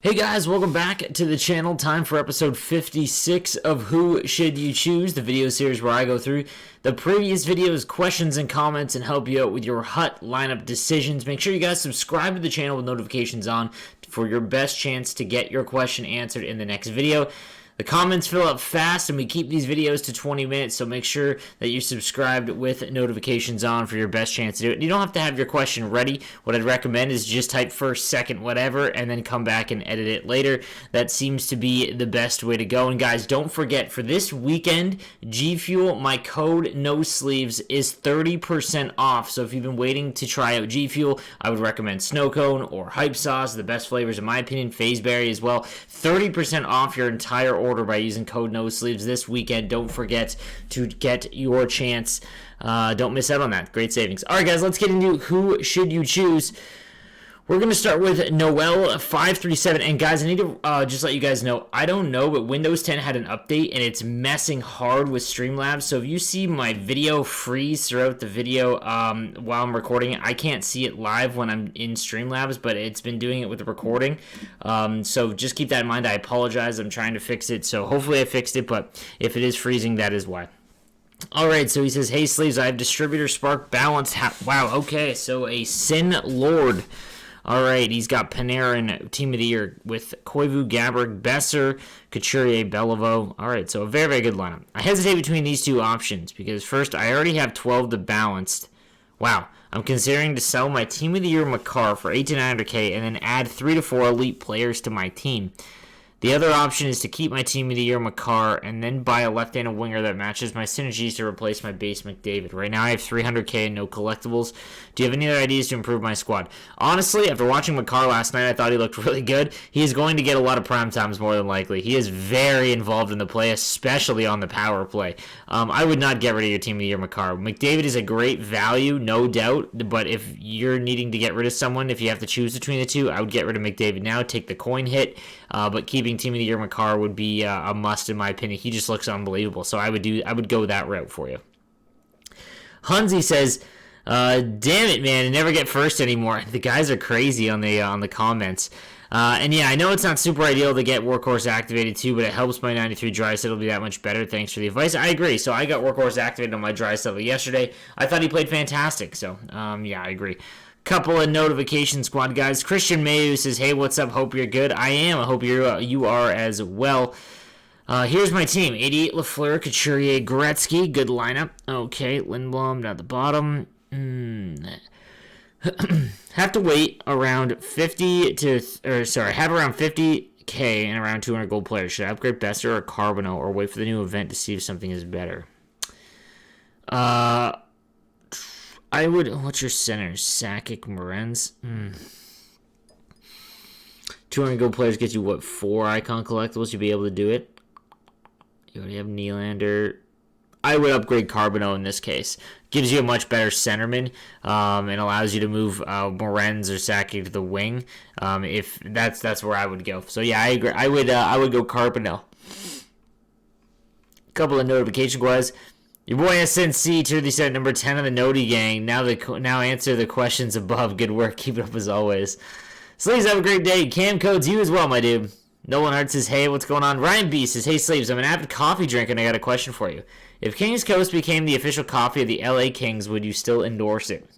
Hey guys, welcome back to the channel. Time for episode 56 of Who Should You Choose, the video series where I go through the previous videos, questions and comments, and help you out with your hut lineup decisions. Make sure you guys subscribe to the channel with notifications on for your best chance to get your question answered in the next video. The comments fill up fast, and we keep these videos to 20 minutes, so make sure that you're subscribed with notifications on for your best chance to do it. You don't have to have your question ready. What I'd recommend is just type first, second, whatever, and then come back and edit it later. That seems to be the best way to go. And guys, don't forget, for this weekend, G Fuel, my code NOSLEEVES is 30% off. So if you've been waiting to try out G Fuel, I would recommend Snow Cone or Hype Sauce, the best flavors in my opinion, Fazeberry as well. 30% off your entire order by using code NOSLEEVES this weekend. Don't forget to get your chance. Don't miss out on that. Great savings. All right, guys, let's get into Who Should You Choose. We're going to start with Noelle 537. And guys, I need to just let you guys know, I don't know, but Windows 10 had an update and it's messing hard with Streamlabs. So if you see my video freeze throughout the video while I'm recording it, I can't see it live when I'm in Streamlabs, but it's been doing it with the recording. So just keep that in mind. I apologize. I'm trying to fix it. So hopefully I fixed it, but if it is freezing, that is why. All right, so he says, hey, Sleeves, I have Distributor Spark Balance. Wow, okay, so a Sin Lord. All right, he's got Panarin, Team of the Year, with Koivu, Gaborik, Besser, Couturier, Beliveau. All right, so a very, very good lineup. I hesitate between these two options because, first, I already have 12 to balanced. Wow, I'm considering to sell my Team of the Year Makar for $800 to $900K and then add 3 to 4 elite players to my team. The other option is to keep my Team of the Year Makar and then buy a left-handed winger that matches my synergies to replace my base McDavid. Right now I have $300K and no collectibles. Do you have any other ideas to improve my squad? Honestly, after watching Makar last night, I thought he looked really good. He is going to get a lot of prime times more than likely. He is very involved in the play, especially on the power play. I would not get rid of your Team of the Year Makar. McDavid is a great value, no doubt, but if you're needing to get rid of someone, if you have to choose between the two, I would get rid of McDavid now, take the coin hit, but keeping Team of the Year Makar would be a must in my opinion. He just looks unbelievable, so I would go that route for you. Hunzi says, damn it, man, I never get first anymore. The guys are crazy on the comments. And yeah, I know it's not super ideal to get Workhorse activated too, but it helps my 93 Draisaitl. It'll be that much better. Thanks for the advice. I agree. So I got Workhorse activated on my Draisaitl yesterday. I thought he played fantastic. So yeah, I agree. Couple of notification squad guys. Christian Mayu says, hey, what's up? Hope you're good. I am. I hope you are as well. Here's my team. 88 Lafleur, Couturier, Gretzky. Good lineup. Okay, Lindblom down at the bottom. Have to wait around have around 50K and around 200 gold players. Should I upgrade Besser or Carbonneau or wait for the new event to see if something is better? I would. What's your centers? Sakic, Morenz. 200 gold players get you what? 4 icon collectibles. You'd be able to do it. You already have Nylander. I would upgrade Carbonneau in this case. Gives you a much better centerman, and allows you to move Morenz or Sakic to the wing. If that's where I would go. So yeah, I agree. I would go Carbonneau. Couple of notification guys. Your boy SNC Truly said number 10 on the Noti gang. Now answer the questions above. Good work. Keep it up as always. Sleeves, have a great day. Cam codes you as well, my dude. Nolan Hart says, hey, what's going on? Ryan B says, hey, Sleeves, I'm an avid coffee drinker and I got a question for you. If King's Coast became the official coffee of the LA Kings, would you still endorse it?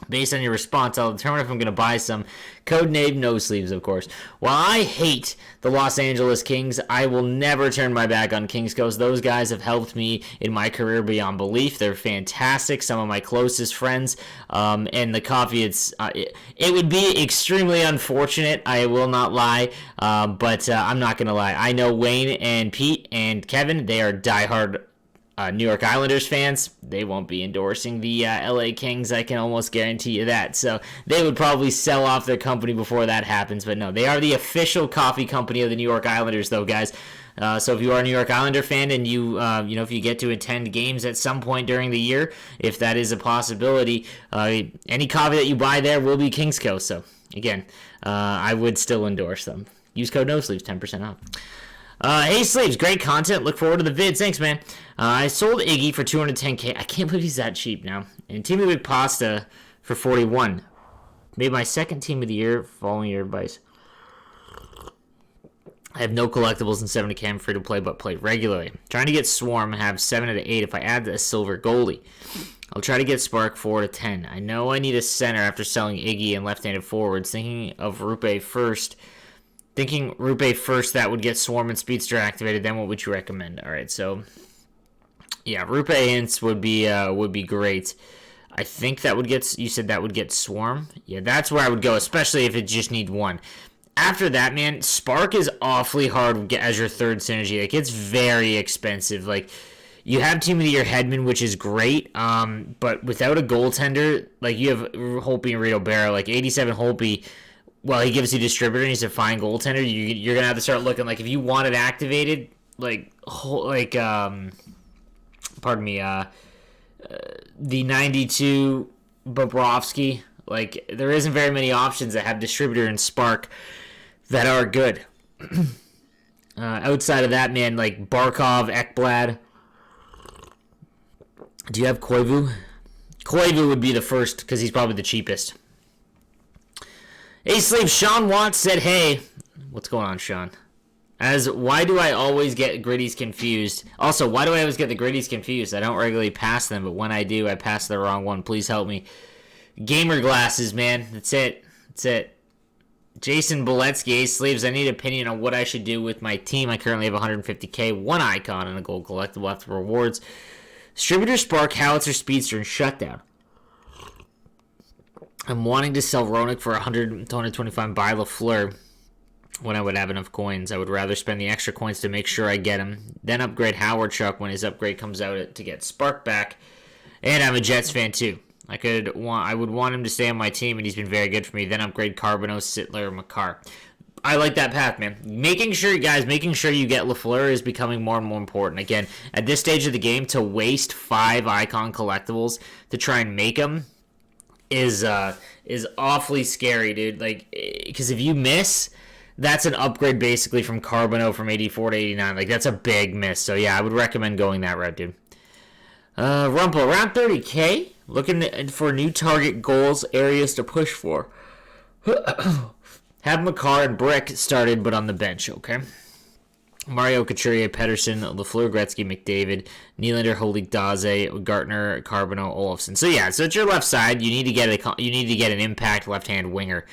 Based on your response, I'll determine if I'm going to buy some. Codename No Sleeves, of course. While I hate the Los Angeles Kings, I will never turn my back on Kings Coast. Those guys have helped me in my career beyond belief. They're fantastic, some of my closest friends. And the coffee, it would be extremely unfortunate, I will not lie, but I'm not going to lie. I know Wayne and Pete and Kevin, they are diehard New York Islanders fans. They won't be endorsing the LA Kings. I can almost guarantee you that. So they would probably sell off their company before that happens. But no, they are the official coffee company of the New York Islanders, though, guys. So if you are a New York Islander fan and if you get to attend games at some point during the year, if that is a possibility, any coffee that you buy there will be Kings Coast. So again, I would still endorse them. Use code NOSLEEVES, 10% off. Hey, Sleeves, great content. Look forward to the vids. Thanks, man. I sold Iggy for 210K. I can't believe he's that cheap now. And Team of the Week Pasta for 41. Made my second Team of the Year following your advice. I have no collectibles in 70K. I'm free to play, but play regularly. Trying to get Swarm, have 7 out of 8 if I add a silver goalie. I'll try to get Spark 4 to 10. I know I need a center after selling Iggy and left-handed forwards. Thinking Rupe first, that would get Swarm and Speedster activated. Then what would you recommend? All right, so yeah, Rupe hints would be great. I think that would get, you said that would get Swarm. Yeah, that's where I would go, especially if it just need one. After that, man, Spark is awfully hard as your third synergy. Like, it's very expensive. Like, you have Team of the Year Hedman, which is great, but without a goaltender, like, you have Holtby and Rito Barra. Like, 87 Holtby, well, he gives you distributor and he's a fine goaltender. You're going to have to start looking, like, if you want it activated, the 92 Bobrovsky, like, there isn't very many options that have distributor and Spark that are good. Outside of that, man, like Barkov, Ekblad. Do you have Koivu? Koivu would be the first because he's probably the cheapest. Hey, Sleep, Sean Watts said, hey. What's going on, Sean? Why do I always get gritties confused? Also, why do I always get the gritties confused? I don't regularly pass them, but when I do, I pass the wrong one. Please help me. Gamer glasses, man. That's it. Jason Boletsky, Ace Sleeves, I need opinion on what I should do with my team. I currently have 150k, one icon, and a gold collectible after rewards. Distributor, Spark, Howitzer, Speedster, and Shutdown. I'm wanting to sell Roenick for 100 to 125 and buy Lafleur when I would have enough coins. I would rather spend the extra coins to make sure I get him, then upgrade Howard Chuck when his upgrade comes out to get Spark back. And I'm a Jets fan too. I would want him to stay on my team, and he's been very good for me. Then upgrade Carbonneau, Sittler, Makar. I like that path, man. Making sure you get Lafleur is becoming more and more important. Again, at this stage of the game, to waste 5 icon collectibles to try and make them is awfully scary, dude. Like, because if you miss, that's an upgrade basically from Carbonneau from 84 to 89. Like, that's a big miss. So yeah, I would recommend going that route, dude. Rumpel, around 30k. Looking for new target goals, areas to push for. Have Makar and Brick started, but on the bench, okay? Mario, Couturier, Pedersen, Lafleur, Gretzky, McDavid, Nylander, Holik, Daze, Gartner, Carbonneau, Olofsson. So yeah, so at your left side, you need to get an impact left-hand winger.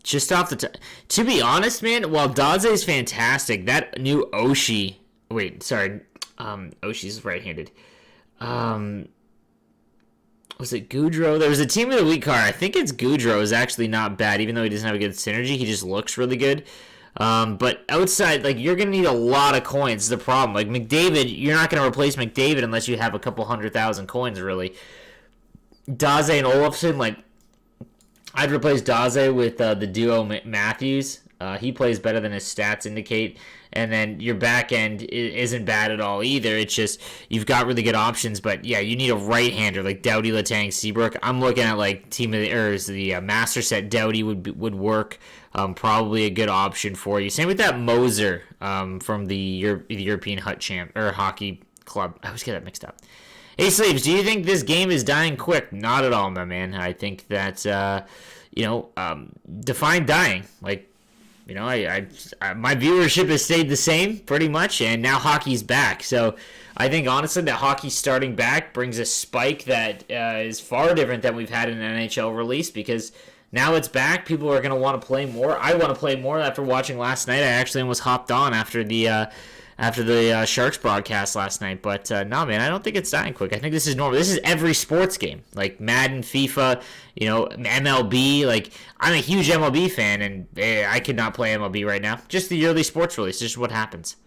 Just off the to be honest, man, while Daze is fantastic, that new Oshie. Wait, sorry, Oshie's right-handed. Was it Goudreau? There was a Team of the Week card. I think it's Goudreau is actually not bad, even though he doesn't have a good synergy. He just looks really good. But outside, like, you're going to need a lot of coins. The problem, like McDavid, you're not going to replace McDavid unless you have a couple 100,000 coins, really. Daze and Olofsson, like, I'd replace Daze with the duo Matthews. He plays better than his stats indicate. And then your back end isn't bad at all either. It's just you've got really good options. But yeah, you need a right-hander like Doughty, Letang, Seabrook. I'm looking at like the master set. Doughty would work. Probably a good option for you. Same with that Moser from the European Hockey Club. I always get that mixed up. Hey, Sleeves, do you think this game is dying quick? Not at all, my man. I think that define dying. Like, I my viewership has stayed the same pretty much, and now hockey's back. So I think honestly that hockey starting back brings a spike that is far different than we've had in an NHL release, because now it's back. People are going to want to play more. I want to play more after watching last night. I actually almost hopped on after the Sharks broadcast last night. But no, man, I don't think it's dying quick. I think this is normal. This is every sports game, like Madden, FIFA, MLB. Like, I'm a huge MLB fan, and I could not play MLB right now. Just the yearly sports release. Just what happens.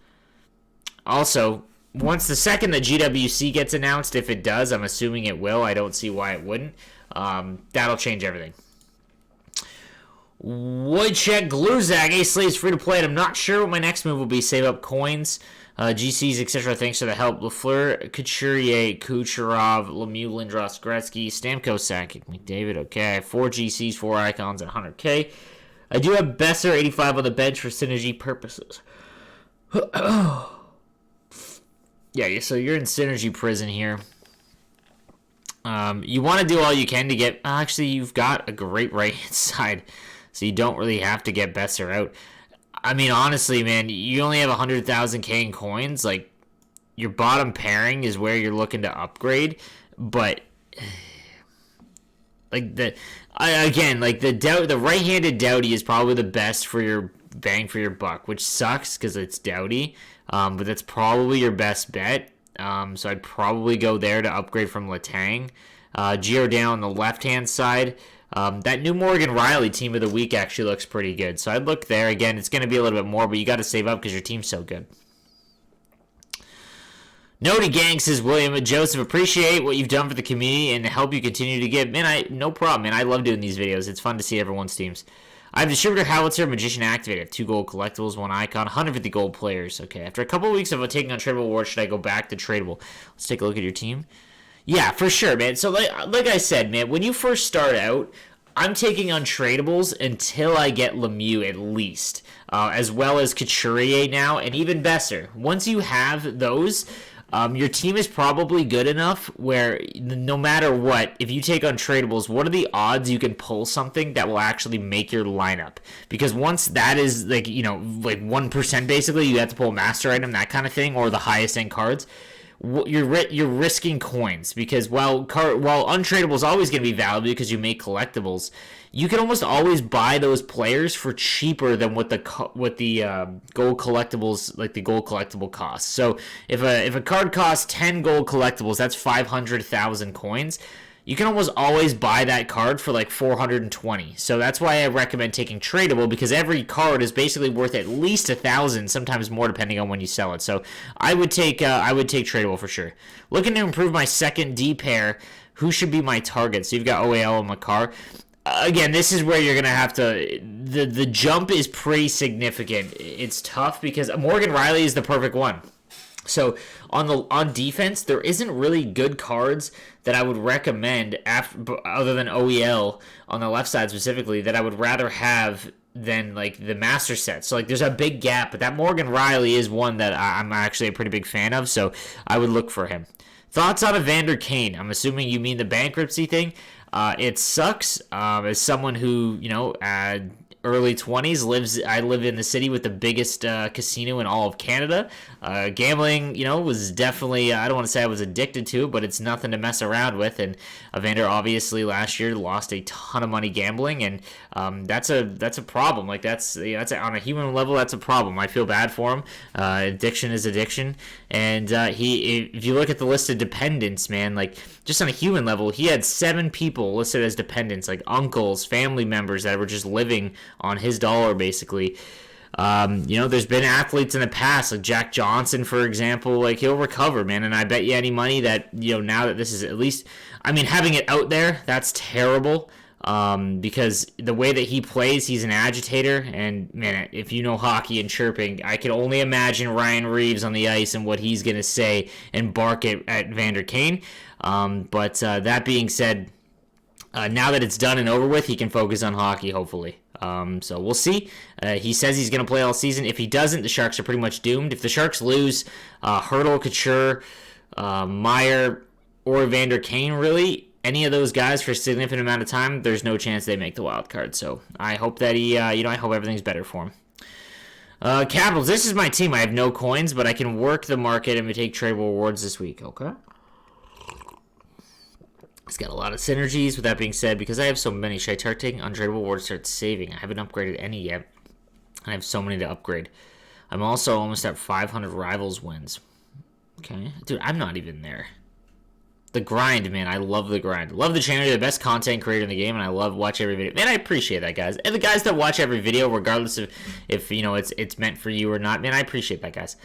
Also, once the second that GWC gets announced, if it does, I'm assuming it will. I don't see why it wouldn't. That'll change everything. Wojciech Gluzak, Ace Slaves free to play, and I'm not sure what my next move will be. Save up coins, GCs, etc. Thanks for the help. Lafleur, Couturier, Kucherov, Lemieux, Lindros, Gretzky, Stamkos, Sakic, McDavid. Okay, 4 GCs, 4 icons, and 100k. I do have Besser 85 on the bench for synergy purposes. Yeah, so you're in synergy prison here. You want to do all you can to get... Actually, you've got a great right-hand side, so you don't really have to get Besser out. I mean, honestly, man, you only have 100,000 K in coins. Like, your bottom pairing is where you're looking to upgrade, but like the right-handed Doughty is probably the best for your bang for your buck, which sucks because it's Doughty, but that's probably your best bet. So I'd probably go there to upgrade from Letang. Giordano on the left-hand side. That new Morgan Riley team of the week actually looks pretty good. So I'd look there. Again, it's going to be a little bit more, but you got to save up because your team's so good. Nody Gang says, William and Joseph, appreciate what you've done for the community and the help you continue to give. Man, no problem, man. I love doing these videos. It's fun to see everyone's teams. I have Distributor Howitzer, Magician Activated. I have 2 gold collectibles, 1 icon, 150 gold players. Okay, after a couple of weeks of taking on tradable awards, should I go back to tradable? Let's take a look at your team. Yeah, for sure, man. So like I said, man, when you first start out, I'm taking on tradables until I get Lemieux at least, as well as Couturier now, and even Besser. Once you have those, your team is probably good enough where no matter what, if you take on tradables, what are the odds you can pull something that will actually make your lineup? Because once that is like 1% basically, you have to pull a master item, that kind of thing, or the highest end cards. You're risking coins because while untradable is always going to be valuable because you make collectibles, you can almost always buy those players for cheaper than what the gold collectibles, like the gold collectible costs. So if a card costs 10 gold collectibles, that's 500,000 coins. You can almost always buy that card for like 420. So that's why I recommend taking tradable, because every card is basically worth at least 1,000, sometimes more depending on when you sell it. So I would take tradable for sure. Looking to improve my second D pair. Who should be my target? So you've got OAL and Makar. Again, this is where you're gonna have to. The jump is pretty significant. It's tough because Morgan Riley is the perfect one. So on defense, there isn't really good cards that I would recommend other than OEL on the left side specifically that I would rather have than like the master set. So like there's a big gap, but that Morgan Riley is one that I'm actually a pretty big fan of, so I would look for him. Thoughts on Evander Kane? I'm assuming you mean the bankruptcy thing. It sucks. As someone who, early 20s, I live in the city with the biggest casino in all of Canada. Gambling, was definitely, I don't want to say I was addicted to, but it's nothing to mess around with. And Evander obviously last year lost a ton of money gambling, and that's a problem. Like that's on a human level, that's a problem. I feel bad for him. Addiction is addiction, and if you look at the list of dependents, man, like just on a human level, he had 7 people listed as dependents, like uncles, family members that were just living on his dollar, basically. There's been athletes in the past, like Jack Johnson, for example, like he'll recover, man. And I bet you any money that, now that this is at least, having it out there, that's terrible. Because the way that he plays, he's an agitator. And man, if you know hockey and chirping, I can only imagine Ryan Reeves on the ice and what he's going to say and bark at Evander Kane. But that being said, now that it's done and over with, he can focus on hockey, hopefully. So we'll see. He says he's going to play all season. If he doesn't, the Sharks are pretty much doomed. If the Sharks lose Hertl, Couture, Meyer, or Evander Kane, really, any of those guys for a significant amount of time, there's no chance they make the wild card. So I hope that he, I hope everything's better for him. Capitals, this is my team. I have no coins, but I can work the market and take tradable awards this week. Okay. It's got a lot of synergies. With that being said, because I have so many, should I start taking untradeable awards, start saving? I haven't upgraded any yet. I have so many to upgrade. I'm also almost at 500 Rivals wins. Okay. Dude, I'm not even there. The grind, man. I love the grind. Love the channel. You're the best content creator in the game, and I love watch every video. Man, I appreciate that, guys. And the guys that watch every video, regardless of if it's meant for you or not, man, I appreciate that, guys.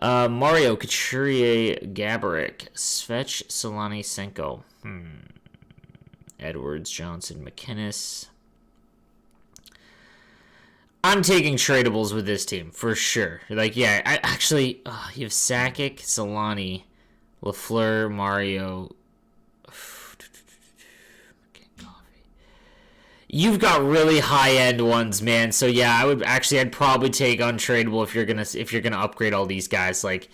Mario, Couturier, Gaborik, Svech, Solani, Senko. Edwards, Johnson, McInnes. I'm taking tradables with this team, for sure. Like, yeah, I actually, you have Sakic, Solani, Lafleur, Mario. You've got really high-end ones, man. So, yeah, I'd probably take untradeable if you're gonna upgrade all these guys. Like,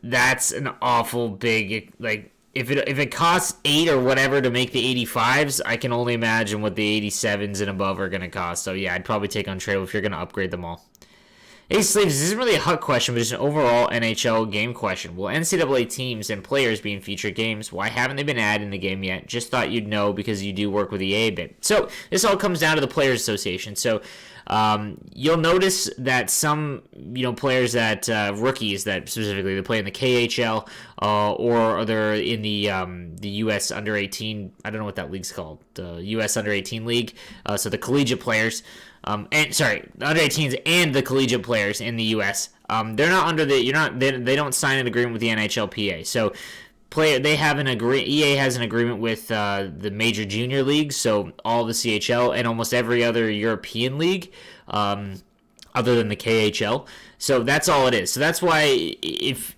that's an awful big, like, if it costs 8 or whatever to make the 85s, I can only imagine what the 87s and above are going to cost. So yeah, I'd probably take untradeable if you're going to upgrade them all. Hey Sleeves, this isn't really a HUT question, but it's an overall NHL game question. Will NCAA teams and players be in future games? Why haven't they been added in the game yet? Just thought you'd know because you do work with EA a bit. So this all comes down to the Players Association. So you'll notice that some players that rookies that specifically they play in the KHL or they're in the U.S. under 18. I don't know what that league's called. The U.S. under 18 league. So the collegiate players. The under 18s and the collegiate players in the U.S. They're not under they don't sign an agreement with the NHLPA. So EA has an agreement with the major junior leagues, so all the CHL and almost every other European league, other than the KHL. So that's all it is. So that's why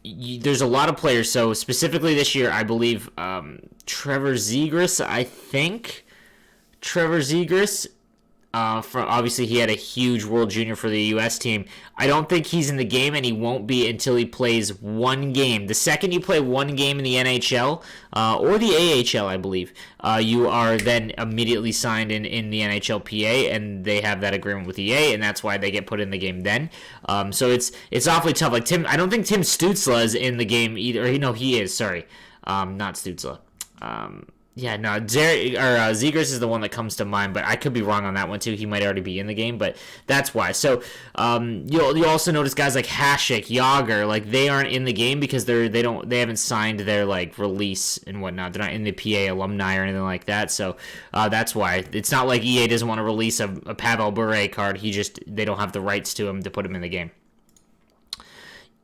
there's a lot of players. So specifically this year, I believe Trevor Zegras. Obviously he had a huge World Junior for the U.S. team. I don't think he's in the game, and he won't be until he plays one game. The second you play one game in the NHL or the AHL, I believe, you are then immediately signed in the NHLPA, and they have that agreement with EA, and that's why they get put in the game then. So it's awfully tough. Like I don't think Tim Stützle is in the game either. He is. Sorry, not Stützle. Zegras is the one that comes to mind, but I could be wrong on that one too. He might already be in the game, but that's why. So you'll also notice guys like Hasek, Yager, like they aren't in the game because they haven't signed their like release and whatnot. They're not in the PA alumni or anything like that. So that's why it's not like EA doesn't want to release a Pavel Bure card. They don't have the rights to him to put him in the game.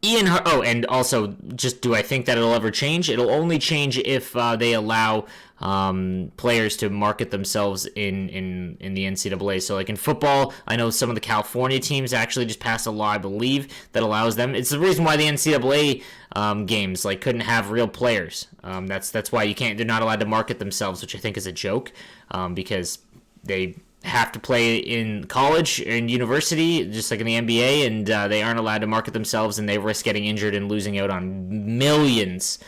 And also, do I think that it'll ever change? It'll only change if they allow players to market themselves in the NCAA. So, like in football, I know some of the California teams actually just passed a law, I believe, that allows them. It's the reason why the NCAA games couldn't have real players. That's why you can't. They're not allowed to market themselves, which I think is a joke, because they have to play in college and university, just like in the NBA, and they aren't allowed to market themselves, and they risk getting injured and losing out on millions.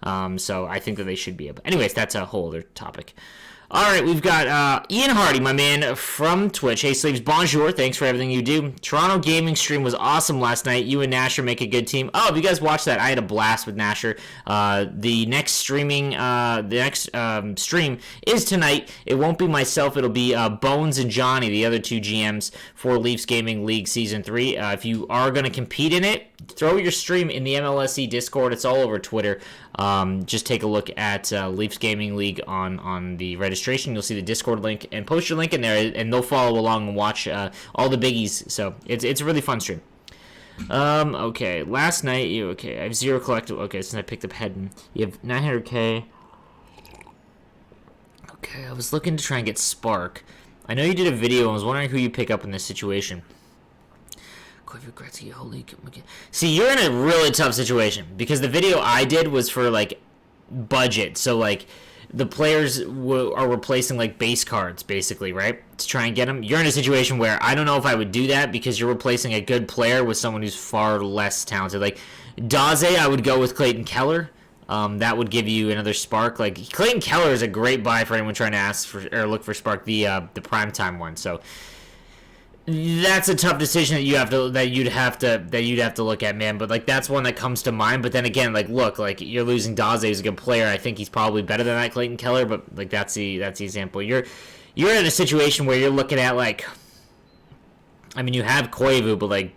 So I think that they should be able. Anyways, that's a whole other topic. All right, we've got Ian Hardy, my man from Twitch. Hey, Sleeves, bonjour. Thanks for everything you do. Toronto gaming stream was awesome last night. You and Nasher make a good team. Oh, if you guys watched that, I had a blast with Nasher. The next stream is tonight. It won't be myself. It'll be Bones and Johnny, the other two GMs for Leafs Gaming League Season 3. If you are going to compete in it, throw your stream in the MLSE Discord. It's all over Twitter. Just take a look at Leafs Gaming League on the registration. You'll see the Discord link and post your link in there, and they'll follow along and watch all the biggies. So it's a really fun stream. Okay, last night I have 0 collectible. Okay, since I picked up Hedden, you have 900k. Okay, I was looking to try and get Spark. I know you did a video. I was wondering who you pick up in this situation. Gretzky, holy. See, you're in a really tough situation because the video I did was for budget. So the players are replacing base cards basically, right? To try and get them. You're in a situation where I don't know if I would do that because you're replacing a good player with someone who's far less talented. Like Daze, I would go with Clayton Keller. That would give you another Spark. Clayton Keller is a great buy for anyone trying to ask for or look for Spark, the primetime one. So that's a tough decision that you'd have to look at, man. But that's one that comes to mind. But then again, you're losing Daze, who's a good player. I think he's probably better than that Clayton Keller. But that's the example. You're in a situation where you're looking at you have Koivu, but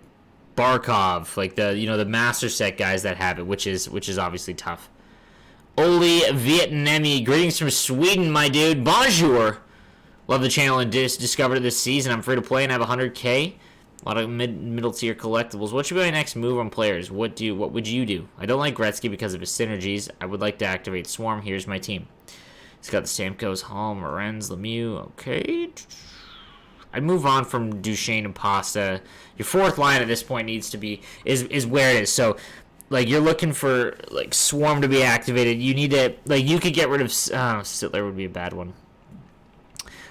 Barkov, the master set guys that have it, which is obviously tough. Oli Vietnami, greetings from Sweden, my dude. Bonjour. Love the channel and discovered it this season. I'm free to play and have 100k. A lot of middle tier collectibles. What should be my next move on players? What would you do? I don't like Gretzky because of his synergies. I would like to activate Swarm. Here's my team. It's got the Stamkos, Hall, Morenz, Lemieux. Okay. I'd move on from Duchesne and Pasta. Your fourth line at this point is where it is. So you're looking for Swarm to be activated. You need to you could get rid of Sittler would be a bad one.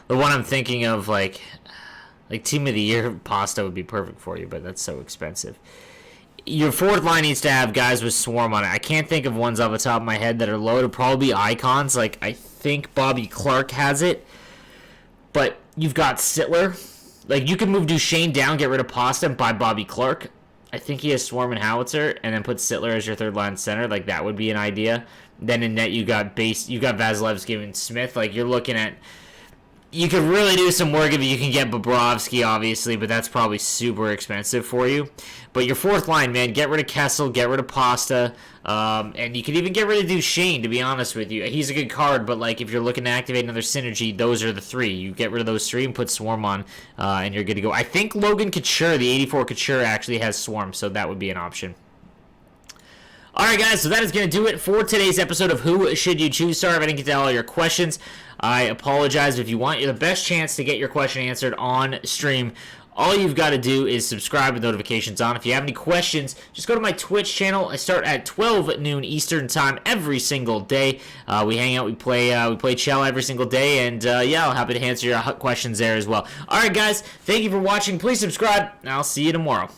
The one I'm thinking of, Team of the Year Pasta would be perfect for you, but that's so expensive. Your fourth line needs to have guys with Swarm on it. I can't think of ones off the top of my head that are low. It'll probably be icons. Like, I think Bobby Clark has it. But you've got Sittler. Like, you can move Duchesne down, get rid of Pasta, and buy Bobby Clark. I think he has Swarm and Howitzer, and then put Sittler as your third line center. Like, that would be an idea. Then in net, you got Vasilevsky and Smith. Like, you're looking at... You could really do some work if you can get Bobrovsky, obviously, but that's probably super expensive for you. But your fourth line, man, get rid of Kessel, get rid of Pasta, and you could even get rid of Duchesne, to be honest with you. He's a good card, but like if you're looking to activate another synergy, those are the three. You get rid of those three and put Swarm on, and you're good to go. I think Logan Couture, the 84 Couture, actually has Swarm, so that would be an option. Alright guys, so that is going to do it for today's episode of Who Should You Choose? Sorry if I didn't get to all your questions. I apologize. If you want the best chance to get your question answered on stream, all you've got to do is subscribe with notifications on. If you have any questions, just go to my Twitch channel. I start at 12 noon Eastern time every single day. We hang out, we play Chell every single day, and yeah, I'm happy to answer your questions there as well. Alright guys, thank you for watching. Please subscribe, and I'll see you tomorrow.